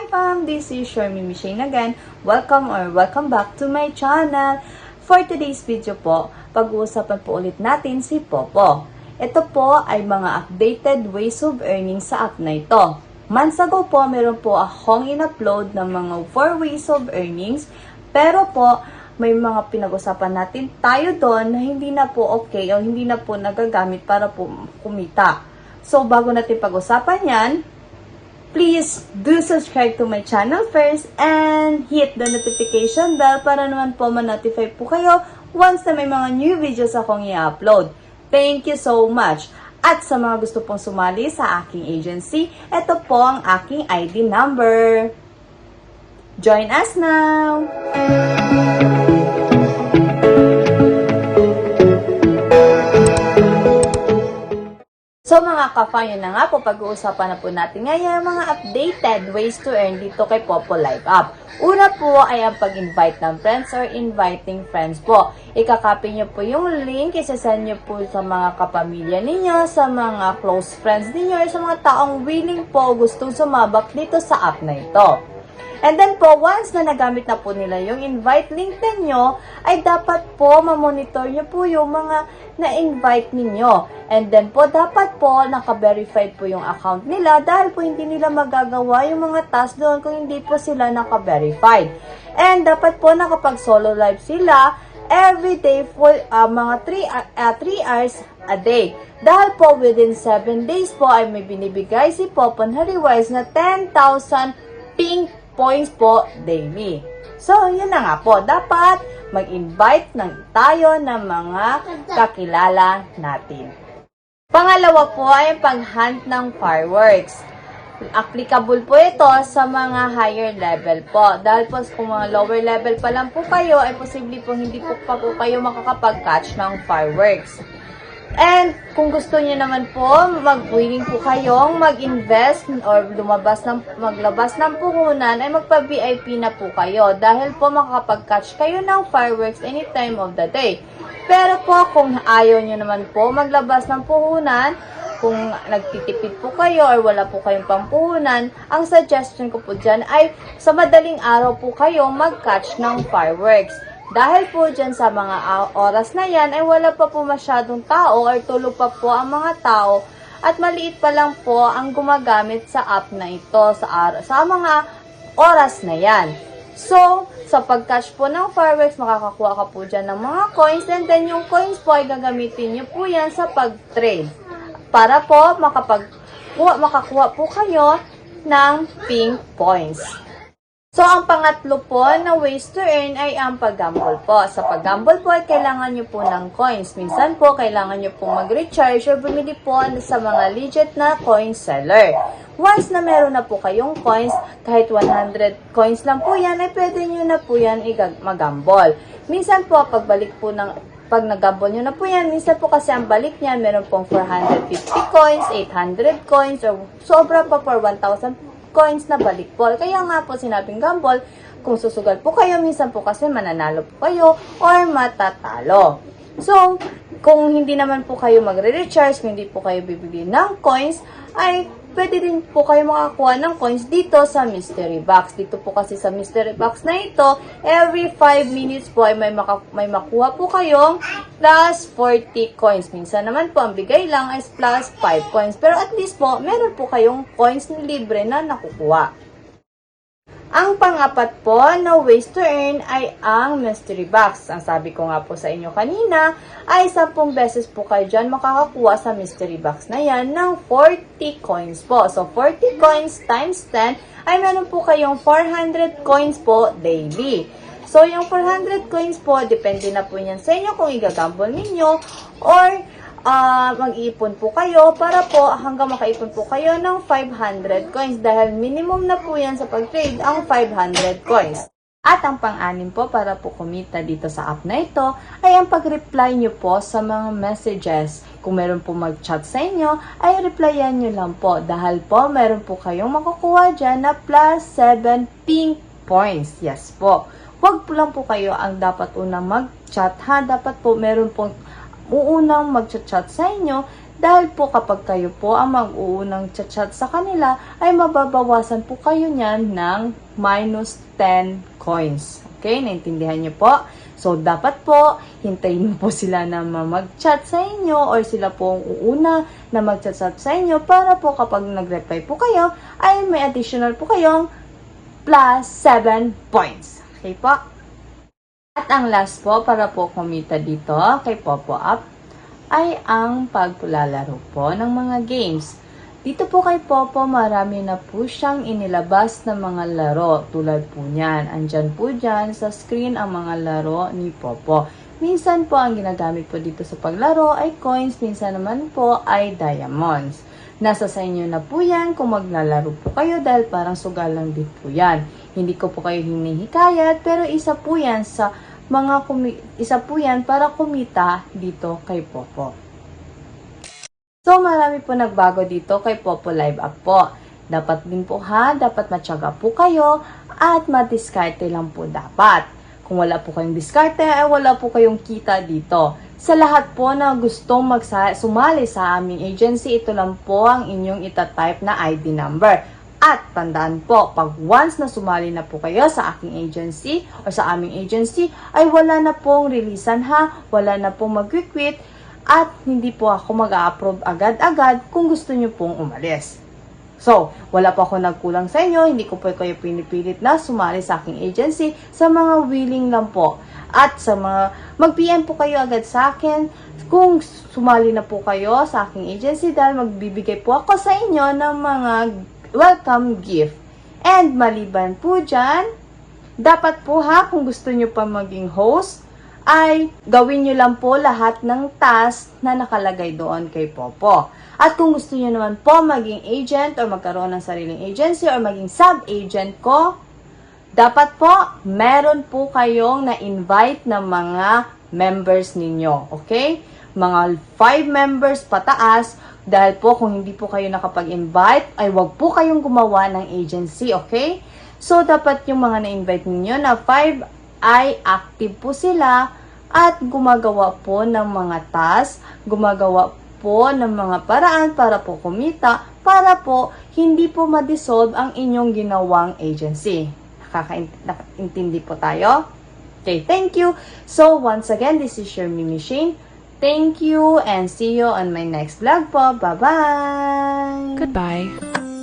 Hi fam! This is your Mimi Shane again. Welcome back to my channel. For today's video po, pag-uusapan po ulit natin si Popo. Ito po ay mga updated ways of earning sa app na ito. Months ago po, meron po akong in-upload ng mga 4 ways of earnings. Pero po, may mga pinag-usapan natin tayo doon na hindi na po okay o hindi na po nagagamit para po kumita. So, bago natin pag-usapan yan, please do subscribe to my channel first and hit the notification bell para naman po ma-notify po kayo once na may mga new videos akong i-upload. Thank you so much! At sa mga gusto pong sumali sa aking agency, ito po ang aking ID number. Join us now! So mga ka-fan, yun na nga po, pag-uusapan na po natin ngayon mga updated ways to earn dito kay Popo Live App. Una po ay ang pag-invite ng friends or inviting friends po. Ikakopy nyo po yung link, isasend nyo po sa mga kapamilya ninyo, sa mga close friends ninyo, or sa mga taong willing po gustong sumabak dito sa app na ito. And then po, once na nagamit na po nila yung invite link ninyo, ay dapat po mamonitor nyo po yung mga na-invite ninyo. And then po, dapat po naka-verified po yung account nila dahil po hindi nila magagawa yung mga task doon kung hindi po sila naka-verified. And dapat po nakapag-solo live sila every day for mga 3 hours a day. Dahil po within 7 days po ay may binibigay si Popo Hariwise na 10,000 pink points po daily. So, yun na nga po. Dapat mag-invite tayo ng mga kakilala natin. Pangalawa po ay pag-hunt ng fireworks. Applicable po ito sa mga higher level po. Dahil po kung mga lower level pa lang po kayo, ay posible po hindi po pa po kayo makakapag-catch ng fireworks. And kung gusto niyo naman po, willing po kayong mag-invest or maglabas ng puhunan, ay magpa-VIP na po kayo dahil po makakapag-catch kayo ng fireworks any time of the day. Pero po, kung ayaw niyo naman po maglabas ng puhunan, kung nagtitipid po kayo or wala po kayong pampuhunan, ang suggestion ko po dyan ay sa madaling araw po kayo mag-catch ng fireworks. Dahil po dyan sa mga oras na yan ay wala pa po masyadong tao or tulog pa po ang mga tao at maliit pa lang po ang gumagamit sa app na ito sa mga oras na yan. So, sa pag-catch po ng fireworks, makakakuha ka po dyan ng mga coins and then yung coins po ay gagamitin nyo po yan sa pag-trade para po makakuha po kayo ng pink points. So, ang pangatlo po na ways to earn ay ang pag-gamble po. Sa pag-gamble po ay kailangan nyo po ng coins. Minsan po, kailangan nyo po mag-recharge or bumili po sa mga legit na coin seller. Once na meron na po kayong coins, kahit 100 coins lang po yan, ay pwede nyo na po yan mag-gamble. Minsan po, pag nag-gamble nyo na po yan, minsan po kasi ang balik niyan, meron pong 450 coins, 800 coins, or sobra pa for 1,000 coins na balik po. Kaya nga po sinabing gamble, kung susugal po kayo, minsan po kasi mananalo po kayo or matatalo. So, kung hindi naman po kayo magre-recharge, kung hindi po kayo bibili ng coins, ay pwede din po kayo makakuha ng coins dito sa mystery box. Dito po kasi sa mystery box na ito, every 5 minutes po ay may makuha po kayong plus 40 coins. Minsan naman po, ang bigay lang ay plus 5 coins. Pero at least po, meron po kayong coins na libre na nakukuha. Ang pang-apat po na ways to earn ay ang mystery box. Ang sabi ko nga po sa inyo kanina, ay 10 beses po kayo dyan makakakuha sa mystery box na yan ng 40 coins po. So, 40 coins times 10 ay meron po kayong 400 coins po daily. So, yung 400 coins po, depende na po yan sa inyo kung igagamble ninyo or mag-iipon po kayo para po hanggang makaipon po kayo ng 500 coins dahil minimum na po yan sa pag-trade ang 500 coins. At ang pang-anim po para po kumita dito sa app na ito ay ang pag-reply nyo po sa mga messages. Kung meron po mag-chat sa inyo, ay replyan nyo lang po dahil po meron po kayong makukuha dyan na plus 7 pink points. Yes po. Huwag po lang po kayo ang dapat unang mag-chat ha. Dapat po meron po uunang mag-chat sa inyo Dahil po kapag kayo po ang mag-uunang chat sa kanila, ay mababawasan po kayo niyan ng minus 10 coins. Okay, naintindihan niyo po? So, dapat po, hintayin po sila na mag-chat sa inyo or sila po ang uuna na mag-chat sa inyo para po kapag nag-reply po kayo, ay may additional po kayong plus 7 points. Okay po? At ang last po, para po kumita dito kay Popo Up, ay ang paglalaro po ng mga games. Dito po kay Popo, marami na po siyang inilabas na mga laro. Tulad po niyan. Andyan po dyan sa screen ang mga laro ni Popo. Minsan po ang ginagamit po dito sa paglaro ay coins, minsan naman po ay diamonds. Nasa sa inyo na po yan kung maglalaro po kayo dahil parang sugal lang din po yan. Hindi ko po kayo hinihikayat pero isa po yan sa isa po yan para kumita dito kay Popo. So, marami po nagbago dito kay Popo Live Up po. Dapat din po dapat matyaga po kayo at madiskarte lang po dapat. Kung wala po kayong diskarte, ay wala po kayong kita dito. Sa lahat po na gustong sumali sa aming agency, ito lang po ang inyong itatype na ID number. At tandaan po, pag once na sumali na po kayo sa aking agency o sa aming agency, ay wala na pong releasean wala na pong mag-quit at hindi po ako mag-a-approve agad-agad kung gusto nyo pong umalis. So, wala po ako nagkulang sa inyo, hindi ko po kayo pinipilit na sumali sa aking agency, sa mga willing lang po. At sa mga, mag-PM po kayo agad sa akin kung sumali na po kayo sa aking agency dahil magbibigay po ako sa inyo ng mga welcome gift. And maliban po dyan, dapat po kung gusto nyo pa maging host, ay gawin nyo lang po lahat ng task na nakalagay doon kay Popo. At kung gusto nyo naman po maging agent or magkaroon ng sariling agency or maging sub-agent ko, dapat po meron po kayong na-invite na mga members ninyo. Okay? Mga 5 members pataas. Dahil po kung hindi po kayo nakapag-invite, ay wag po kayong gumawa ng agency. Okay? So, dapat yung mga na-invite ninyo na 5 ay active po sila at gumagawa po ng mga task, gumagawa po ng mga paraan para po kumita, para po hindi po ma-dissolve ang inyong ginawang agency. Nakakaintindi po tayo? Okay, thank you. So, once again, this is your Mimi Shane. Thank you and see you on my next vlog po. Bye-bye! Goodbye.